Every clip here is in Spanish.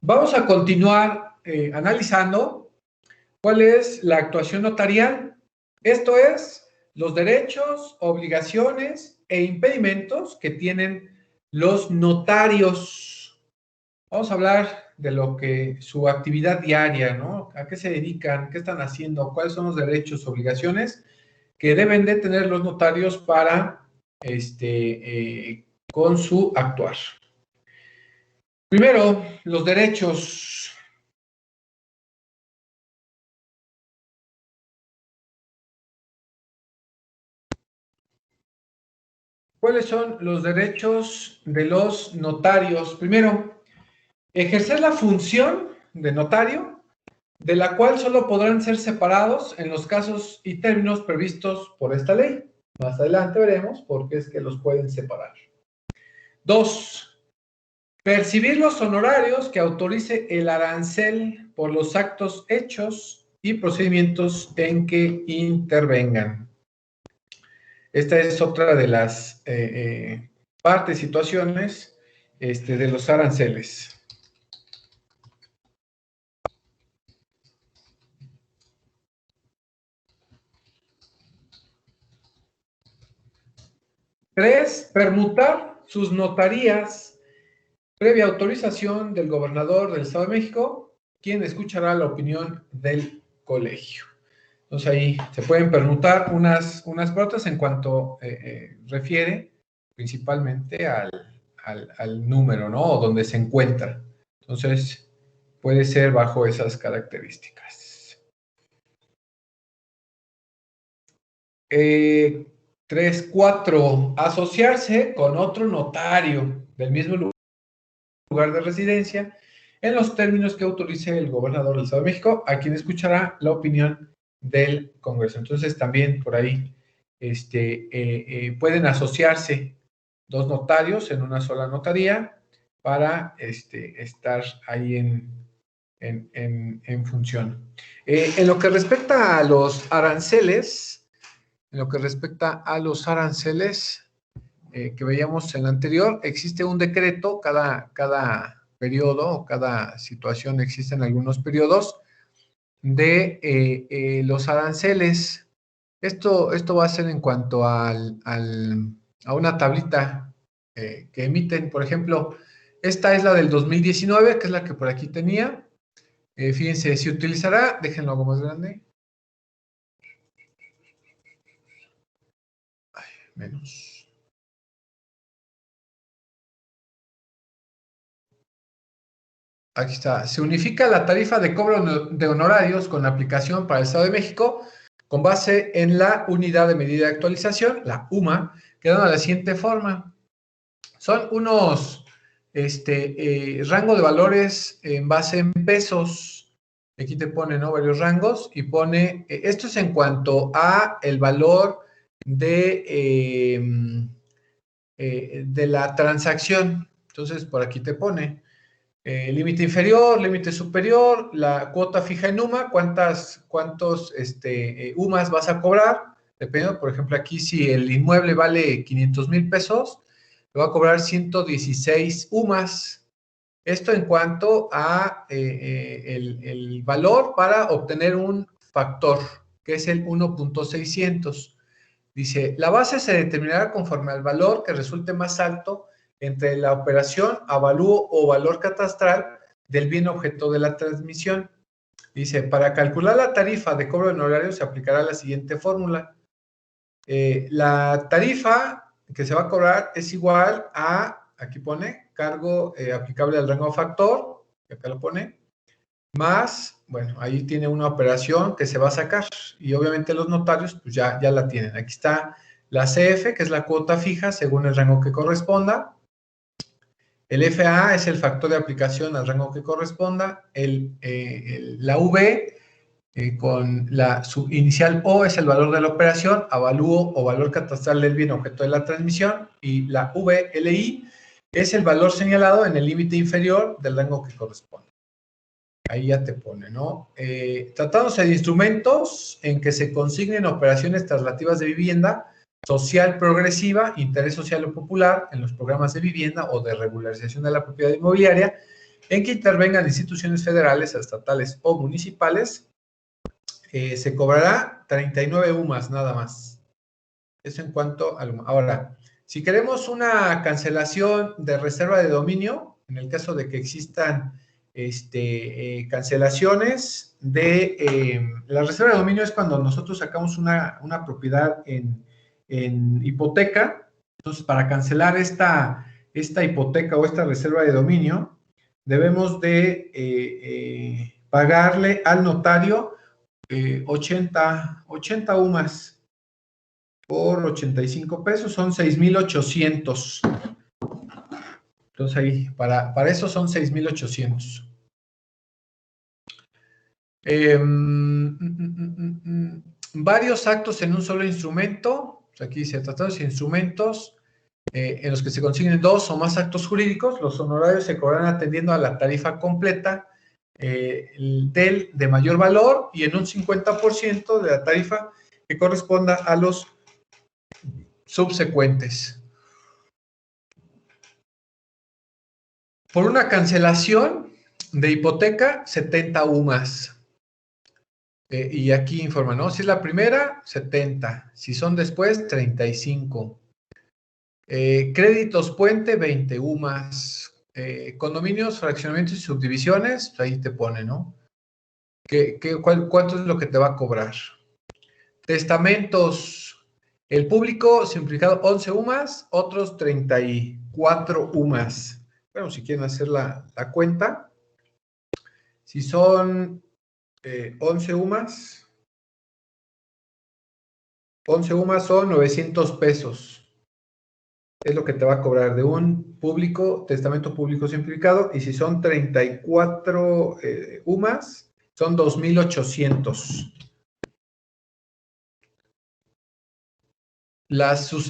Vamos a continuar analizando cuál es la actuación notarial. Esto es, los derechos, obligaciones e impedimentos que tienen los notarios. Vamos a hablar de lo que su actividad diaria, ¿no? ¿A qué se dedican? ¿Qué están haciendo? ¿Cuáles son los derechos, obligaciones que deben de tener los notarios para, con su actuar? Primero, los derechos. ¿Cuáles son los derechos de los notarios? Primero, ejercer la función de notario, de la cual solo podrán ser separados en los casos y términos previstos por esta ley. Más adelante veremos por qué es que los pueden separar. 2. Percibir los honorarios que autorice el arancel por los actos hechos y procedimientos en que intervengan. Esta es otra de las partes, situaciones de los aranceles. Tres, permutar sus notarías previa autorización del gobernador del Estado de México, quien escuchará la opinión del colegio. Entonces ahí se pueden permutar unas por otras en cuanto refiere principalmente al número, ¿no? O donde se encuentra. Entonces puede ser bajo esas características. 3, 4. Asociarse con otro notario del mismo lugar de residencia en los términos que autorice el gobernador del Estado de México, a quien escuchará la opinión del Congreso. Entonces también por ahí pueden asociarse dos notarios en una sola notaría para estar ahí en función. En lo que respecta a los aranceles, que veíamos en la anterior, existe un decreto, cada periodo o cada situación existen algunos periodos de los aranceles. Esto va a ser en cuanto a una tablita que emiten, por ejemplo, esta es la del 2019, que es la que por aquí tenía. Fíjense, si utilizará, déjenlo algo más grande. Menos. Aquí está. Se unifica la tarifa de cobro de honorarios con aplicación para el Estado de México con base en la unidad de medida de actualización, la UMA, quedando de la siguiente forma. Son unos rango de valores en base en pesos. Aquí te pone, ¿no?, varios rangos y pone, esto es en cuanto a el valor de la transacción. Entonces, por aquí te pone límite inferior, límite superior, la cuota fija en UMA, cuántos UMAs vas a cobrar, dependiendo, por ejemplo, aquí si el inmueble vale 500,000 pesos, le va a cobrar 116 UMAs. Esto en cuanto a el valor para obtener un factor, que es el 1.600. Dice, la base se determinará conforme al valor que resulte más alto entre la operación, avalúo o valor catastral del bien objeto de la transmisión. Dice, para calcular la tarifa de cobro de honorarios se aplicará la siguiente fórmula. La tarifa que se va a cobrar es igual a, aquí pone, cargo aplicable al rango factor, que acá lo pone, más, bueno, ahí tiene una operación que se va a sacar y obviamente los notarios pues ya la tienen. Aquí está la CF, que es la cuota fija según el rango que corresponda. El FA es el factor de aplicación al rango que corresponda. La V con la subinicial O es el valor de la operación, avalúo o valor catastral del bien objeto de la transmisión. Y la VLI es el valor señalado en el límite inferior del rango que corresponde. Ahí ya te pone, ¿no? Tratándose de instrumentos en que se consignen operaciones traslativas de vivienda social progresiva, interés social o popular en los programas de vivienda o de regularización de la propiedad inmobiliaria, en que intervengan instituciones federales, estatales o municipales, se cobrará 39 UMAS nada más. Eso en cuanto a... Ahora, si queremos una cancelación de reserva de dominio, en el caso de que existan cancelaciones de... la reserva de dominio es cuando nosotros sacamos una propiedad en hipoteca. Entonces, para cancelar esta hipoteca o esta reserva de dominio, debemos de pagarle al notario 80 UMAS por 85 pesos, son 6,800. Entonces ahí, para eso son 6,800. Varios actos en un solo instrumento. Pues aquí dice, tratados de instrumentos en los que se consiguen 2 o más actos jurídicos, los honorarios se cobrarán atendiendo a la tarifa completa de mayor valor y en un 50% de la tarifa que corresponda a los subsecuentes. Por una cancelación de hipoteca, 70 UMAS. Y aquí informa, ¿no? Si es la primera, 70. Si son después, 35. Créditos puente, 20 UMAS. Condominios, fraccionamientos y subdivisiones, pues ahí te pone, ¿no? ¿Cuánto es lo que te va a cobrar? Testamentos, el público simplificado 11 UMAS, otros 34 UMAS. Bueno, si quieren hacer la cuenta, si son 11 UMAS, 11 UMAS son 900 pesos. Es lo que te va a cobrar de un testamento público simplificado, y si son 34 UMAS, son 2,800.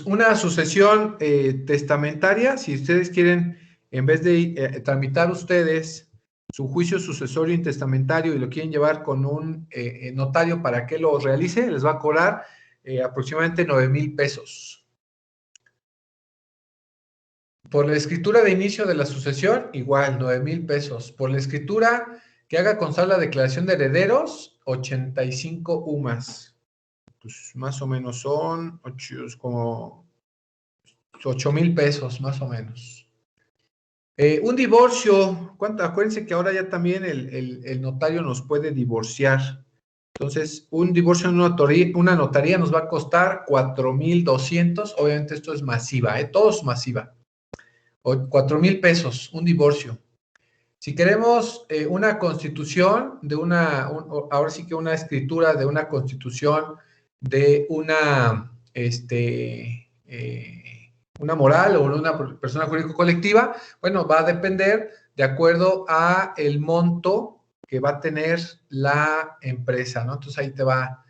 Una sucesión testamentaria, si ustedes quieren, en vez de tramitar ustedes su juicio sucesorio intestamentario y lo quieren llevar con un notario para que lo realice, les va a cobrar aproximadamente 9,000 pesos. Por la escritura de inicio de la sucesión, igual, 9,000 pesos. Por la escritura que haga constar la declaración de herederos, 85 UMAS. Pues más o menos son como 8,000 pesos, más o menos. Un divorcio, acuérdense que ahora ya también el notario nos puede divorciar. Entonces, un divorcio en una notaría nos va a costar 4,200. Obviamente esto es masiva, todo es masiva. 4,000 pesos, un divorcio. Si queremos una constitución de ahora sí que una escritura de una constitución de una moral o una persona jurídico colectiva, bueno, va a depender de acuerdo a el monto que va a tener la empresa, ¿no? Entonces ahí te va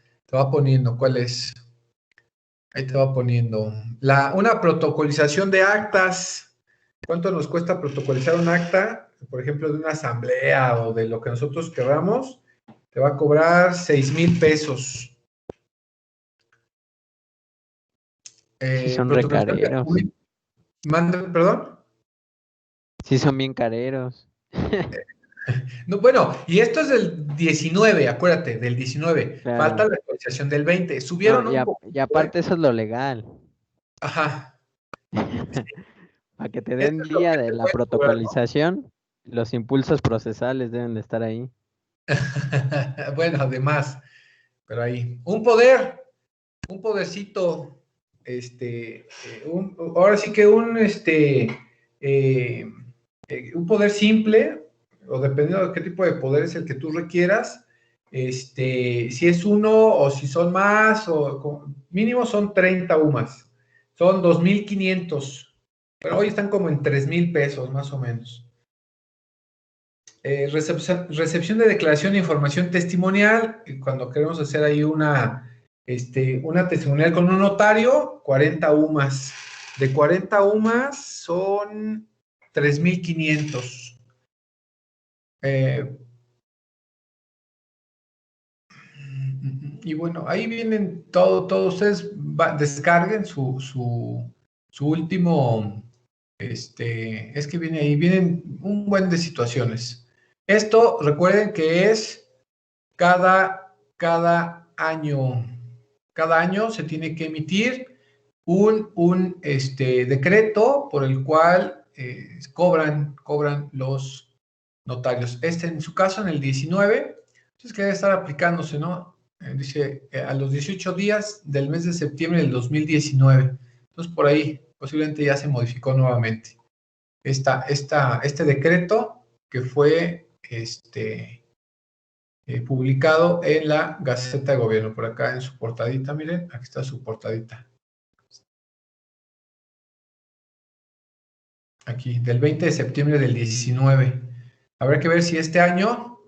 poniendo cuál es. Ahí te va poniendo. Una protocolización de actas. ¿Cuánto nos cuesta protocolizar un acta? Por ejemplo, de una asamblea o de lo que nosotros queramos. Te va a cobrar 6,000 pesos. Sí, son recareros. ¿Perdón? Sí, son bien careros. No, bueno, y esto es del 19, acuérdate, del 19. Claro. Falta la actualización del 20. Subieron un poco. Y aparte eso es lo legal. Ajá. Para que te den día de la protocolización, los impulsos procesales deben de estar ahí. Bueno, además, pero ahí. Un podercito, ahora sí que un poder simple, o dependiendo de qué tipo de poder es el que tú requieras, si es uno o si son más, o mínimo son 30 UMAS, son 2,500, pero hoy están como en 3,000 pesos más o menos. Recepción de declaración de información testimonial, cuando queremos hacer ahí una testimonial con un notario, 40 UMAS. De 40 UMAS son 3,500. Y bueno, ahí vienen todos ustedes descarguen su último Es que viene ahí, vienen un buen de situaciones. Esto, recuerden que es cada año. Cada año se tiene que emitir un decreto por el cual cobran los notarios. En su caso, en el 19, entonces que debe estar aplicándose, ¿no? Dice, a los 18 días del mes de septiembre del 2019. Entonces, por ahí, posiblemente ya se modificó nuevamente este decreto que fue publicado en la Gaceta de Gobierno, por acá en su portadita, miren, aquí está su portadita. Aquí, del 20 de septiembre del 19. Habrá que ver si este año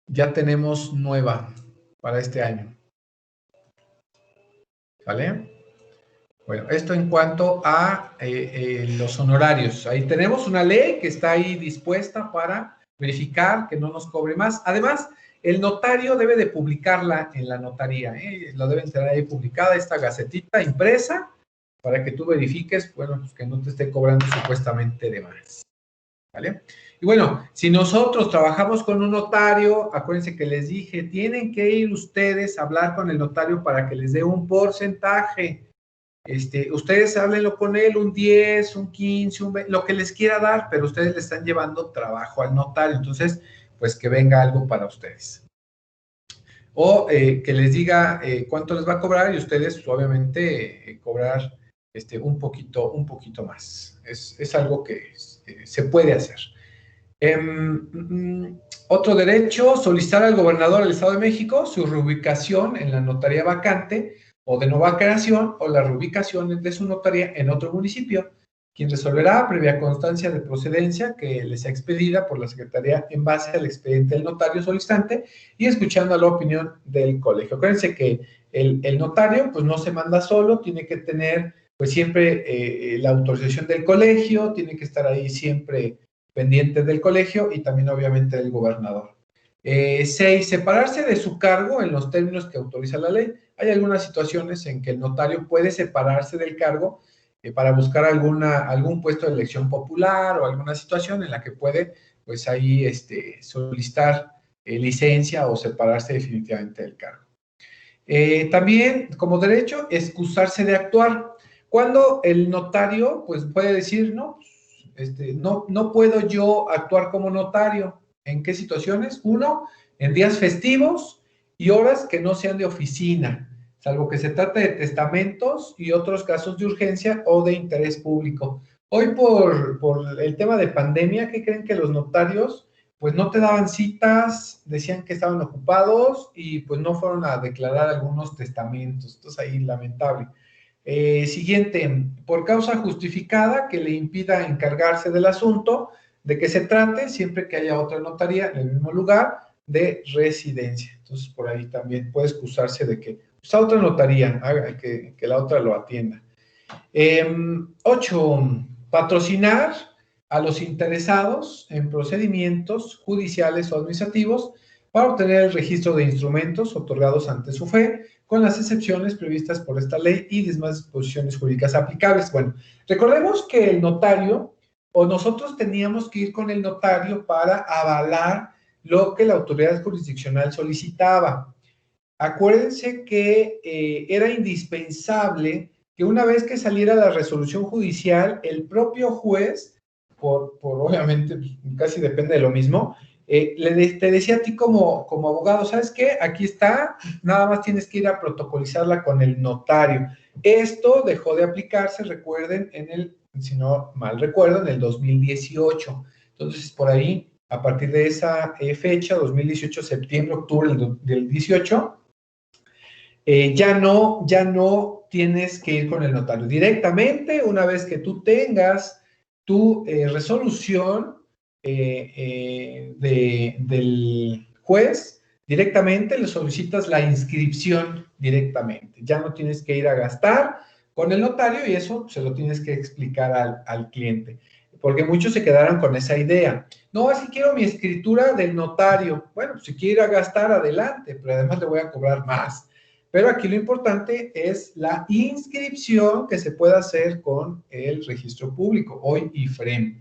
ya tenemos nueva para este año. ¿Vale? Bueno, esto en cuanto a los honorarios. Ahí tenemos una ley que está ahí dispuesta para verificar que no nos cobre más. Además, el notario debe de publicarla en la notaría. Lo deben tener ahí publicada, esta gacetita impresa, para que tú verifiques, bueno, pues que no te esté cobrando supuestamente de más. ¿Vale? Y bueno, si nosotros trabajamos con un notario, acuérdense que les dije, tienen que ir ustedes a hablar con el notario para que les dé un porcentaje. Ustedes háblenlo con él, un 10, un 15, un 20, lo que les quiera dar, pero ustedes le están llevando trabajo al notario, entonces, pues que venga algo para ustedes. O que les diga cuánto les va a cobrar y ustedes, obviamente, cobrar un poquito más. Es algo que se puede hacer. Otro derecho, solicitar al gobernador del Estado de México su reubicación en la notaría vacante o de nueva creación o la reubicación de su notaría en otro municipio, quien resolverá previa constancia de procedencia que les sea expedida por la Secretaría en base al expediente del notario solicitante y escuchando la opinión del colegio. Acuérdense que el notario pues no se manda solo, tiene que tener pues siempre la autorización del colegio, tiene que estar ahí siempre pendiente del colegio y también obviamente del gobernador. 6. Separarse de su cargo en los términos que autoriza la ley. Hay algunas situaciones en que el notario puede separarse del cargo para buscar algún puesto de elección popular o alguna situación en la que puede, pues ahí, solicitar licencia o separarse definitivamente del cargo. También, como derecho, excusarse de actuar. Cuando el notario, pues puede decir, no, no puedo yo actuar como notario. ¿En qué situaciones? 1, en días festivos y horas que no sean de oficina, salvo que se trate de testamentos y otros casos de urgencia o de interés público. Hoy por el tema de pandemia, ¿qué creen? Que los notarios pues no te daban citas, decían que estaban ocupados y pues no fueron a declarar algunos testamentos. Entonces ahí lamentable. Siguiente, por causa justificada que le impida encargarse del asunto de que se trate, siempre que haya otra notaría en el mismo lugar de residencia. Entonces, por ahí también puede excusarse de que pues, a otra notaría, haga que la otra lo atienda. 8, patrocinar a los interesados en procedimientos judiciales o administrativos para obtener el registro de instrumentos otorgados ante su fe, con las excepciones previstas por esta ley y demás disposiciones jurídicas aplicables. Bueno, recordemos que el notario, o nosotros teníamos que ir con el notario para avalar lo que la autoridad jurisdiccional solicitaba. Acuérdense que era indispensable que una vez que saliera la resolución judicial, el propio juez, por obviamente, casi depende de lo mismo, te decía a ti como abogado, ¿sabes qué? Aquí está, nada más tienes que ir a protocolizarla con el notario. Esto dejó de aplicarse, recuerden, si no mal recuerdo, en el 2018. Entonces, por ahí, a partir de esa fecha, 2018, septiembre, octubre del 18, ya no tienes que ir con el notario. Directamente, una vez que tú tengas tu resolución del juez, directamente le solicitas la inscripción directamente. Ya no tienes que ir a gastar con el notario y eso se lo tienes que explicar al cliente. Porque muchos se quedaron con esa idea. No, es que quiero mi escritura del notario. Bueno, si quiere ir a gastar, adelante, pero además le voy a cobrar más. Pero aquí lo importante es la inscripción que se puede hacer con el registro público, hoy IFREM,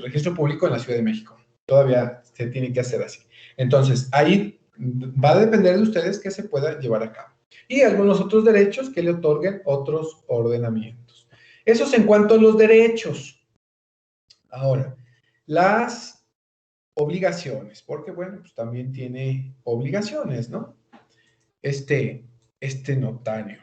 registro público en la Ciudad de México. Todavía se tiene que hacer así. Entonces, ahí va a depender de ustedes que se pueda llevar a cabo. Y algunos otros derechos que le otorguen otros ordenamientos. Eso es en cuanto a los derechos. Ahora, las obligaciones, porque bueno, pues también tiene obligaciones, ¿no? Este notario.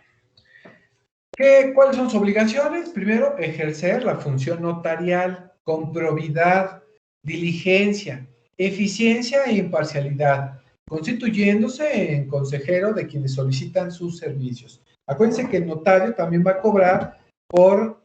¿Cuáles son sus obligaciones? Primero, ejercer la función notarial con probidad, diligencia, eficiencia e imparcialidad, constituyéndose en consejero de quienes solicitan sus servicios. Acuérdense que el notario también va a cobrar por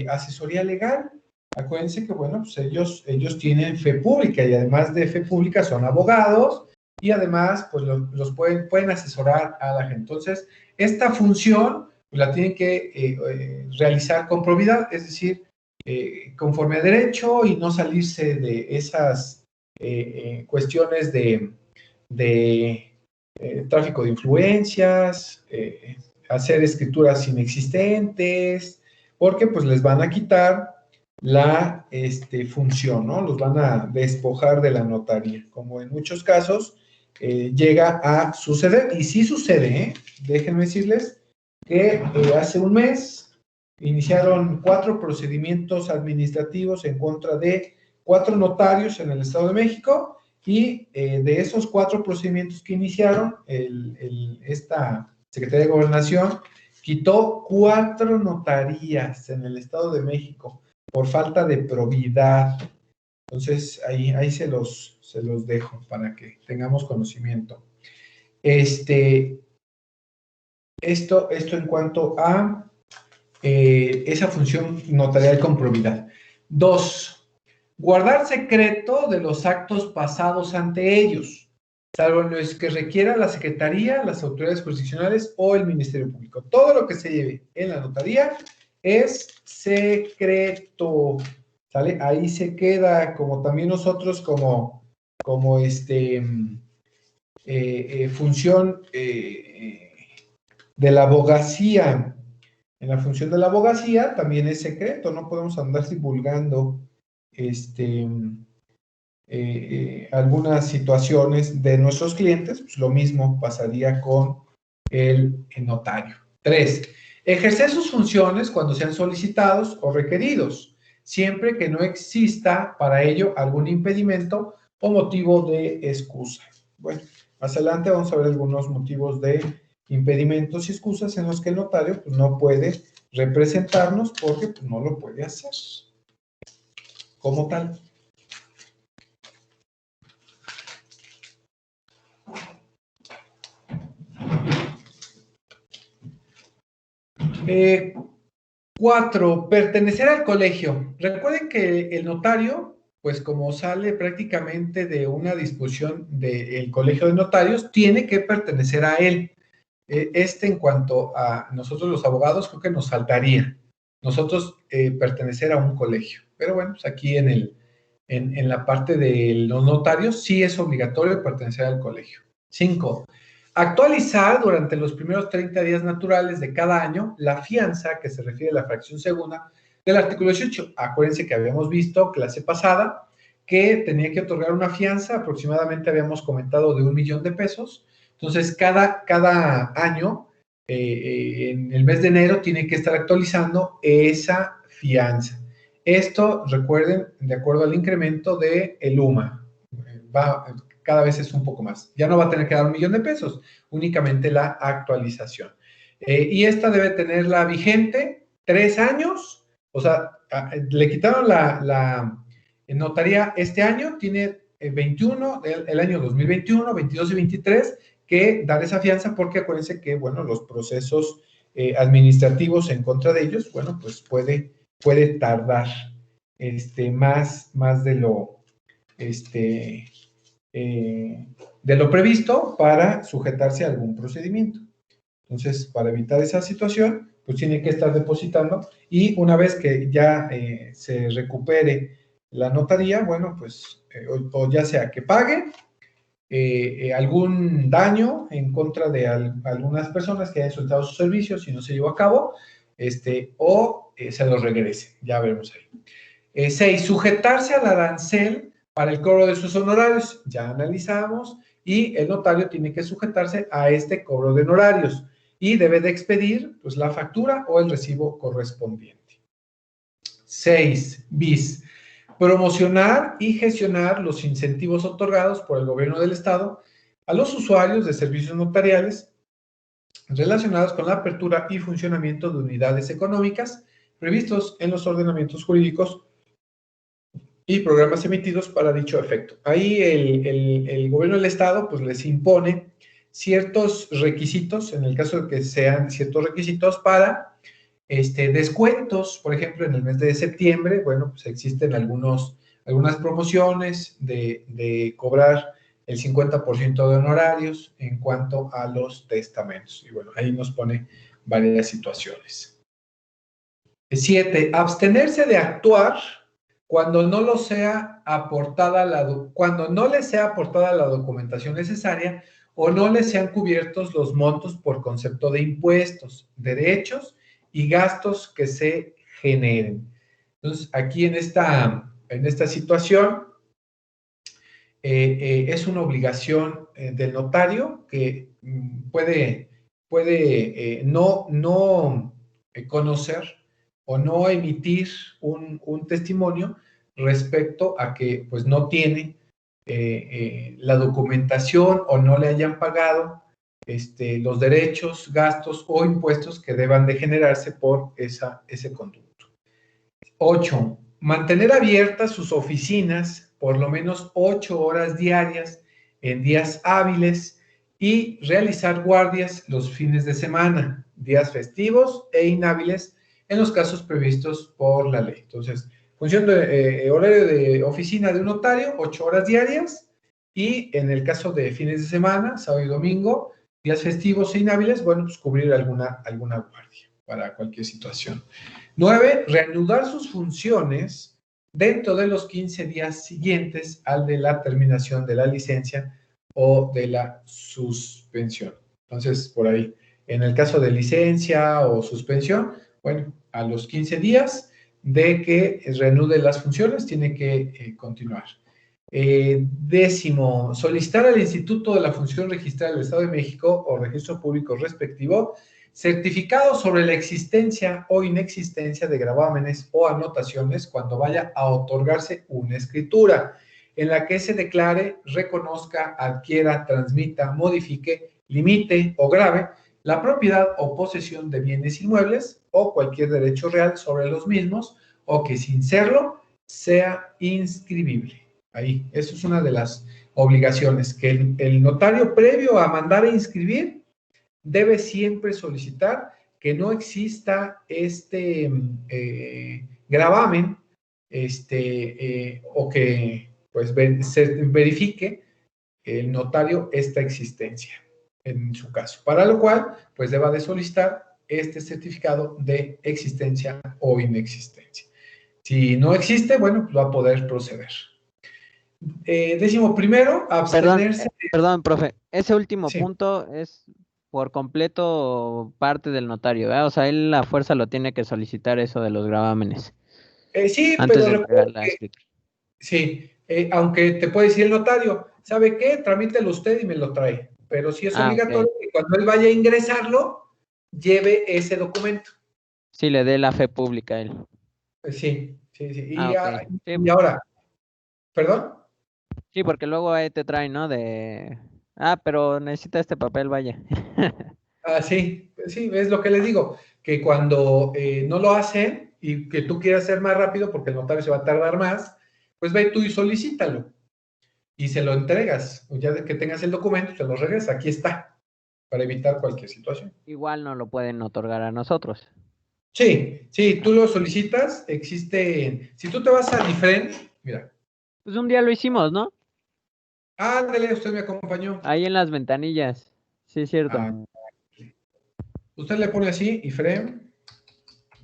asesoría legal. Acuérdense que, bueno, pues ellos tienen fe pública y además de fe pública son abogados y además, pues los pueden asesorar a la gente. Entonces, esta función la tienen que realizar con probidad, es decir, conforme a derecho y no salirse de esas cuestiones de tráfico de influencias, hacer escrituras inexistentes, porque pues les van a quitar la función, ¿no? Los van a despojar de la notaría, como en muchos casos llega a suceder, y sí sucede, déjenme decirles que hace un mes iniciaron 4 procedimientos administrativos en contra de 4 notarios en el Estado de México, y de esos 4 procedimientos que iniciaron, esta Secretaría de Gobernación quitó 4 notarías en el Estado de México por falta de probidad. Entonces, ahí se los dejo para que tengamos conocimiento. Esto en cuanto a esa función notarial con probidad. 2, guardar secreto de los actos pasados ante ellos, salvo en los que requiera la Secretaría, las autoridades jurisdiccionales o el Ministerio Público. Todo lo que se lleve en la notaría es secreto, ¿sale? Ahí se queda, como también nosotros como función de la abogacía. En la función de la abogacía también es secreto, no podemos andar divulgando algunas situaciones de nuestros clientes, pues lo mismo pasaría con el notario. 3, ejercer sus funciones cuando sean solicitados o requeridos, siempre que no exista para ello algún impedimento o motivo de excusa. Bueno, más adelante vamos a ver algunos motivos de impedimentos y excusas en los que el notario pues, no puede representarnos porque pues, no lo puede hacer como tal. Eh, 4, pertenecer al colegio. Recuerden que el notario, pues como sale prácticamente de una disposición del Colegio de Notarios, tiene que pertenecer a él. En cuanto a nosotros los abogados, creo que nos faltaría nosotros pertenecer a un colegio. Pero bueno, pues aquí en la parte de los notarios sí es obligatorio pertenecer al colegio. 5, actualizar durante los primeros 30 días naturales de cada año la fianza, que se refiere a la fracción segunda del artículo 18. Acuérdense que habíamos visto clase pasada que tenía que otorgar una fianza, aproximadamente habíamos comentado de $1,000,000. Entonces, cada año, en el mes de enero, tiene que estar actualizando esa fianza. Esto, recuerden, de acuerdo al incremento del UMA. Cada vez es un poco más. Ya no va a tener que dar $1,000,000, únicamente la actualización. Y esta debe tenerla vigente 3 años, o sea, le quitaron la notaría este año, tiene 21, el año 2021, 22 y 23, que dar esa fianza porque acuérdense que, bueno, los procesos administrativos en contra de ellos, bueno, pues puede tardar más de lo previsto para sujetarse a algún procedimiento. Entonces, para evitar esa situación, pues tiene que estar depositando y una vez que ya se recupere la notaría, bueno, pues o ya sea que pague algún daño en contra de algunas personas que hayan soltado sus servicios y no se llevó a cabo, o se los regrese. Ya veremos ahí. 6. Sujetarse al arancel para el cobro de sus honorarios. Ya analizamos. Y el notario tiene que sujetarse a este cobro de honorarios y debe de expedir pues, la factura o el recibo correspondiente. 6 bis. Promocionar y gestionar los incentivos otorgados por el gobierno del Estado a los usuarios de servicios notariales relacionados con la apertura y funcionamiento de unidades económicas previstos en los ordenamientos jurídicos y programas emitidos para dicho efecto. Ahí el gobierno del Estado pues les impone ciertos requisitos, en el caso de que sean ciertos requisitos para descuentos, por ejemplo, en el mes de septiembre, bueno, pues existen algunas promociones de cobrar el 50% de honorarios en cuanto a los testamentos. Y bueno, ahí nos pone varias situaciones. 7. Abstenerse de actuar cuando no le sea aportada la documentación necesaria o no le sean cubiertos los montos por concepto de impuestos, derechos y gastos que se generen. Entonces, aquí en esta situación, es una obligación del notario que puede no conocer o no emitir un testimonio respecto a que pues no tiene la documentación o no le hayan pagado los derechos, gastos o impuestos que deban de generarse por ese conducto. 8. Mantener abiertas sus oficinas por lo menos 8 horas diarias en días hábiles y realizar guardias los fines de semana, días festivos e inhábiles en los casos previstos por la ley. Entonces, función de horario de oficina de un notario, 8 horas diarias, y en el caso de fines de semana, sábado y domingo, días festivos e inhábiles, bueno, pues cubrir alguna guardia para cualquier situación. 9. Reanudar sus funciones dentro de los 15 días siguientes al de la terminación de la licencia o de la suspensión. Entonces, por ahí, en el caso de licencia o suspensión, bueno, a los 15 días de que reanude las funciones, tiene que continuar. 10. Solicitar al Instituto de la Función Registrada del Estado de México o registro público respectivo certificado sobre la existencia o inexistencia de gravámenes o anotaciones cuando vaya a otorgarse una escritura en la que se declare, reconozca, adquiera, transmita, modifique, limite o grave la propiedad o posesión de bienes inmuebles o cualquier derecho real sobre los mismos o que sin serlo sea inscribible. Ahí, eso es una de las obligaciones, que el notario previo a mandar a inscribir debe siempre solicitar que no exista gravamen, o que pues se verifique el notario esta existencia en su caso, para lo cual pues deba de solicitar este certificado de existencia o inexistencia. Si no existe, bueno, pues va a poder proceder. 11, abstenerse. Perdón, profe. Ese último Sí. punto es por completo parte del notario, ¿verdad? O sea, él la fuerza lo tiene que solicitar eso de los gravámenes. Sí, Antes pero de entregar recuerda la que, escritura. sí, aunque te puede decir el notario, ¿sabe qué? Tramítelo usted y me lo trae. Pero sí es obligatorio Ok. que cuando él vaya a ingresarlo, lleve ese documento. Sí, le dé la fe pública a él. Sí, sí, sí. Ok. Sí, Y ahora, ¿perdón? sí, porque luego ahí te traen, ¿no? Pero necesita este papel, vaya. Sí, sí, es lo que les digo, que cuando no lo hacen y que tú quieras hacer más rápido porque el notario se va a tardar más, pues ve tú y solicítalo y se lo entregas. Ya de que tengas el documento, se lo regresas, aquí está, para evitar cualquier situación. Igual no lo pueden otorgar a nosotros. Sí, sí, tú lo solicitas, si tú te vas a Difren, mira, Pues un día lo hicimos, ¿no? ándale, usted me acompañó. Ahí en las ventanillas. Sí, es cierto. Ah, usted le pone así, Ifrem,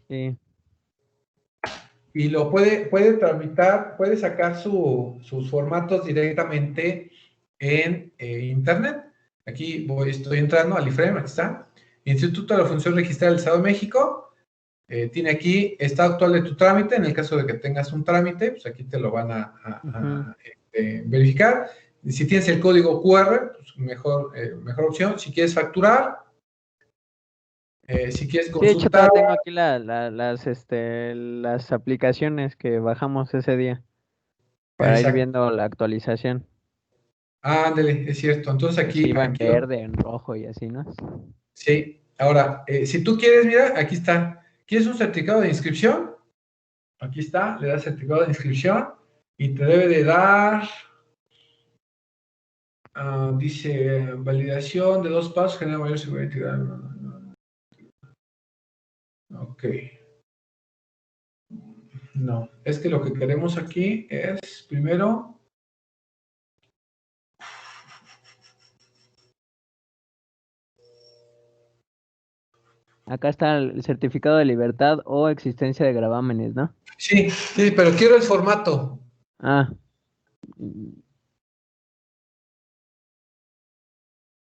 Sí. y lo puede tramitar, puede sacar sus formatos directamente en internet. Aquí estoy entrando al IFREM, aquí está. Instituto de la Función Registral del Estado de México. Tiene aquí estado actual de tu trámite. En el caso de que tengas un trámite, pues aquí te lo van a verificar. Si tienes el código QR, pues mejor opción. Si quieres facturar, si quieres Sí, de hecho, consultar. todavía tengo aquí las aplicaciones que bajamos ese día para ir Exacto. viendo la actualización. Ándale, es cierto. Entonces Si iba en aquí verde, en rojo y así, ¿no? sí. Ahora, si tú quieres, mira, aquí está. ¿Quieres un certificado de inscripción? Aquí está, le das certificado de inscripción y te debe de dar, dice, validación de 2 pasos, genera mayor seguridad integral. Ok. No, es que lo que queremos aquí es, primero, Acá está el certificado de libertad o existencia de gravámenes, ¿no? sí, sí, pero quiero el formato. Ah,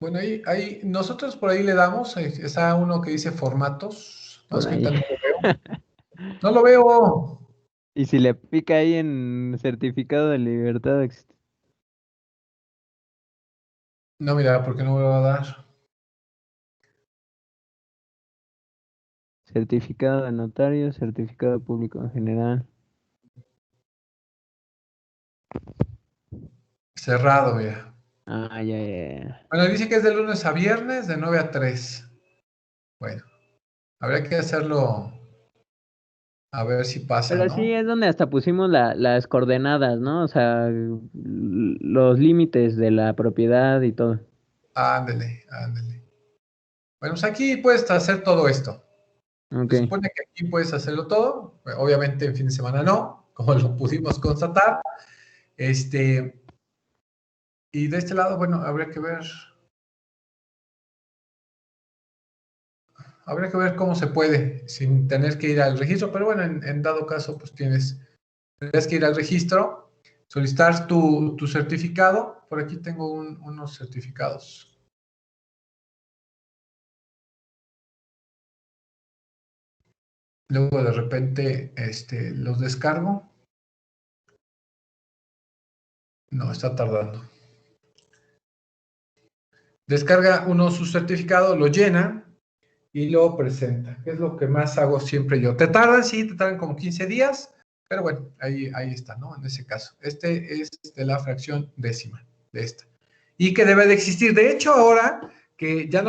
Bueno, nosotros por ahí le damos, está uno que dice formatos. No, es por que ahí. ahorita no lo veo. No lo veo. Y si le pica ahí en certificado de libertad, No, mira, ¿por qué no me lo va a dar? certificado de notario, certificado de público en general. Cerrado, mira. Ah, ya, ya, ya. Bueno, dice que es de lunes a viernes, de 9 a 3. Bueno, habría que hacerlo, a ver si pasa, Pero sí, ¿no? es donde hasta pusimos las coordenadas, ¿no? O sea, los límites de la propiedad y todo. Ándele, ándele. Bueno, pues aquí puedes hacer todo esto. Ok. Se supone que aquí puedes hacerlo todo. Obviamente en fin de semana no, como lo pudimos constatar. Y de este lado, bueno, habría que ver cómo se puede sin tener que ir al registro, pero bueno, en dado caso, pues tendrías que ir al registro, solicitar tu certificado. Por aquí tengo unos certificados. Luego de repente los descargo. No, está tardando. Descarga uno su certificado, lo llena y lo presenta, que es lo que más hago siempre yo. Sí, te tardan como 15 días, pero bueno, ahí está, ¿no? En ese caso. Este es de la fracción décima de esta. Y que debe de existir. De hecho, ahora que ya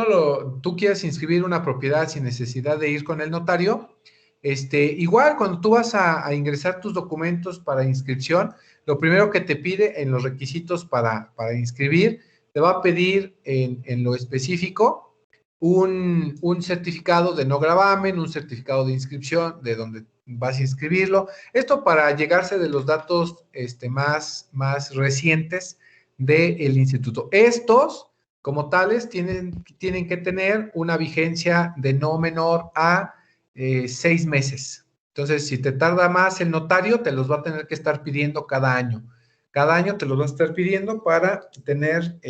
tú quieres inscribir una propiedad sin necesidad de ir con el notario, igual cuando tú vas a ingresar tus documentos para inscripción, lo primero que te pide en los requisitos para inscribir, te va a pedir en lo específico un certificado de no gravamen, un certificado de inscripción de donde vas a inscribirlo. Esto para llegarse de los datos más recientes del instituto. Estos, como tales, tienen que tener una vigencia de no menor a 6 meses. Entonces, si te tarda más el notario, te los va a tener que estar pidiendo cada año. Cada año te los va a estar pidiendo para tener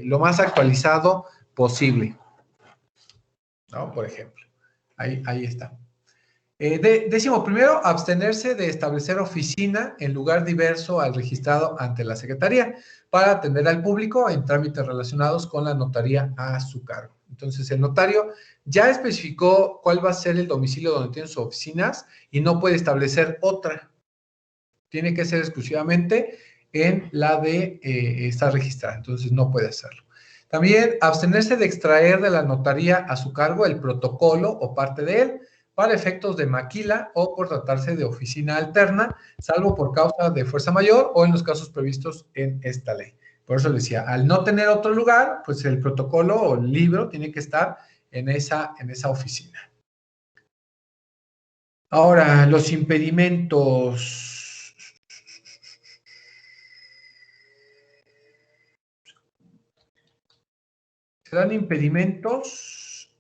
lo más actualizado posible, ¿no? Por ejemplo, ahí está. Décimo primero, abstenerse de establecer oficina en lugar diverso al registrado ante la Secretaría para atender al público en trámites relacionados con la notaría a su cargo. Entonces, el notario ya especificó cuál va a ser el domicilio donde tiene sus oficinas y no puede establecer otra. Tiene que ser exclusivamente en la de estar registrada. Entonces, no puede hacerlo. También, abstenerse de extraer de la notaría a su cargo el protocolo o parte de él para efectos de maquila o por tratarse de oficina alterna, salvo por causa de fuerza mayor o en los casos previstos en esta ley. Por eso le decía, al no tener otro lugar, pues el protocolo o el libro tiene que estar en esa oficina. Ahora, los impedimentos. Serán impedimentos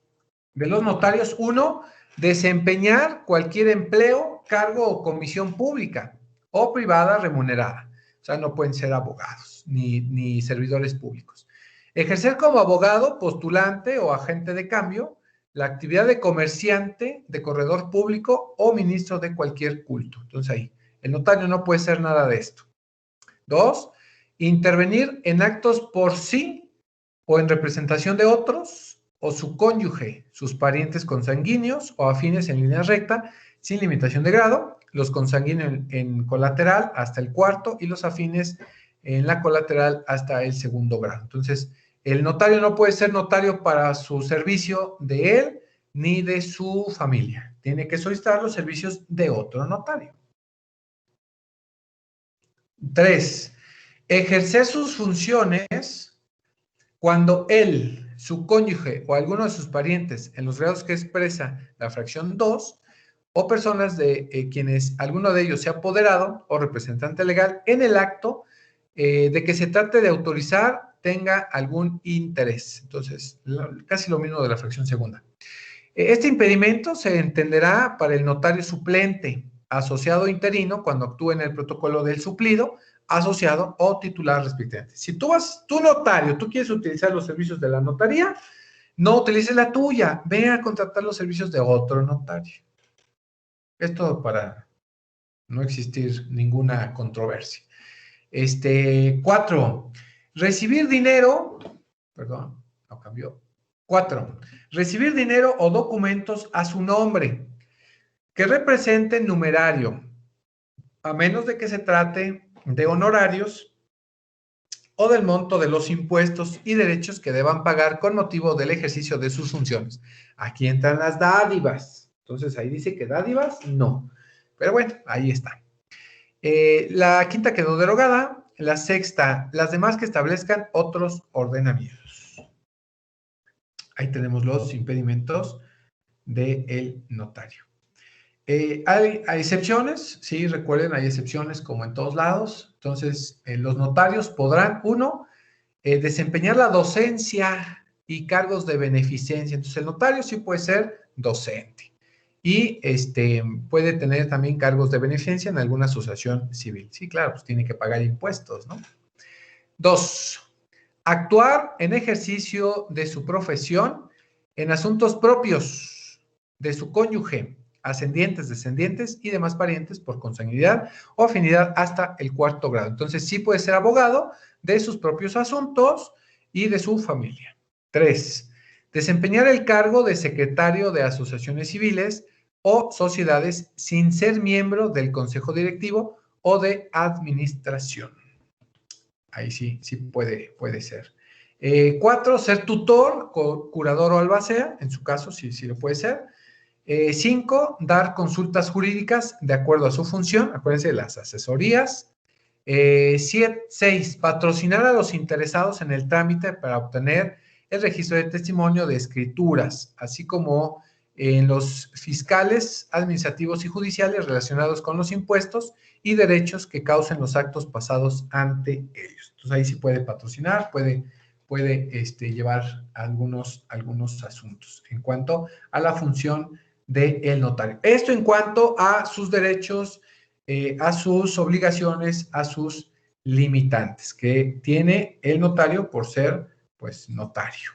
de los notarios. Uno, desempeñar cualquier empleo, cargo o comisión pública o privada remunerada. O sea, no pueden ser abogados ni servidores públicos. Ejercer como abogado, postulante o agente de cambio la actividad de comerciante, de corredor público o ministro de cualquier culto. Entonces ahí, el notario no puede ser nada de esto. 2, intervenir en actos por sí o en representación de otros o su cónyuge, sus parientes consanguíneos o afines en línea recta, sin limitación de grado, los consanguíneos en colateral hasta el cuarto y los afines en la colateral hasta el segundo grado. Entonces, el notario no puede ser notario para su servicio de él ni de su familia. Tiene que solicitar los servicios de otro notario. 3. Ejercer sus funciones cuando él, su cónyuge o alguno de sus parientes, en los grados que expresa la fracción 2, o personas de quienes alguno de ellos sea apoderado o representante legal en el acto de que se trate de autorizar tenga algún interés. Entonces, casi lo mismo de la fracción segunda. Este impedimento se entenderá para el notario suplente, asociado interino, cuando actúe en el protocolo del suplido, asociado o titular respectivamente. Si tú notario, tú quieres utilizar los servicios de la notaría, no utilices la tuya, ve a contratar los servicios de otro notario. Esto para no existir ninguna controversia. 4. Recibir dinero, perdón, no cambió. 4. Recibir dinero o documentos a su nombre que representen numerario, a menos de que se trate de honorarios o del monto de los impuestos y derechos que deban pagar con motivo del ejercicio de sus funciones. Aquí entran las dádivas. Entonces, ahí dice que dádivas, no. Pero bueno, ahí está. La quinta quedó derogada. La sexta, las demás que establezcan otros ordenamientos. Ahí tenemos los impedimentos del notario. Hay excepciones, sí, recuerden, hay excepciones como en todos lados. Entonces, los notarios podrán, uno, desempeñar la docencia y cargos de beneficencia. Entonces, el notario sí puede ser docente y puede tener también cargos de beneficencia en alguna asociación civil. Sí, claro, pues tiene que pagar impuestos, ¿no? 2, actuar en ejercicio de su profesión en asuntos propios de su cónyuge, ascendientes, descendientes y demás parientes por consanguinidad o afinidad hasta el cuarto grado. Entonces, sí puede ser abogado de sus propios asuntos y de su familia. 3, desempeñar el cargo de secretario de asociaciones civiles o sociedades sin ser miembro del consejo directivo o de administración. Ahí sí puede ser. 4, ser tutor, curador o albacea, en su caso sí lo puede ser. 5, dar consultas jurídicas de acuerdo a su función, acuérdense de las asesorías. 6, patrocinar a los interesados en el trámite para obtener el registro de testimonio de escrituras, así como en los fiscales, administrativos y judiciales relacionados con los impuestos y derechos que causen los actos pasados ante ellos. Entonces ahí sí puede patrocinar, puede llevar algunos asuntos en cuanto a la función del notario. Esto en cuanto a sus derechos, a sus obligaciones, a sus limitantes que tiene el notario por ser, pues, notario.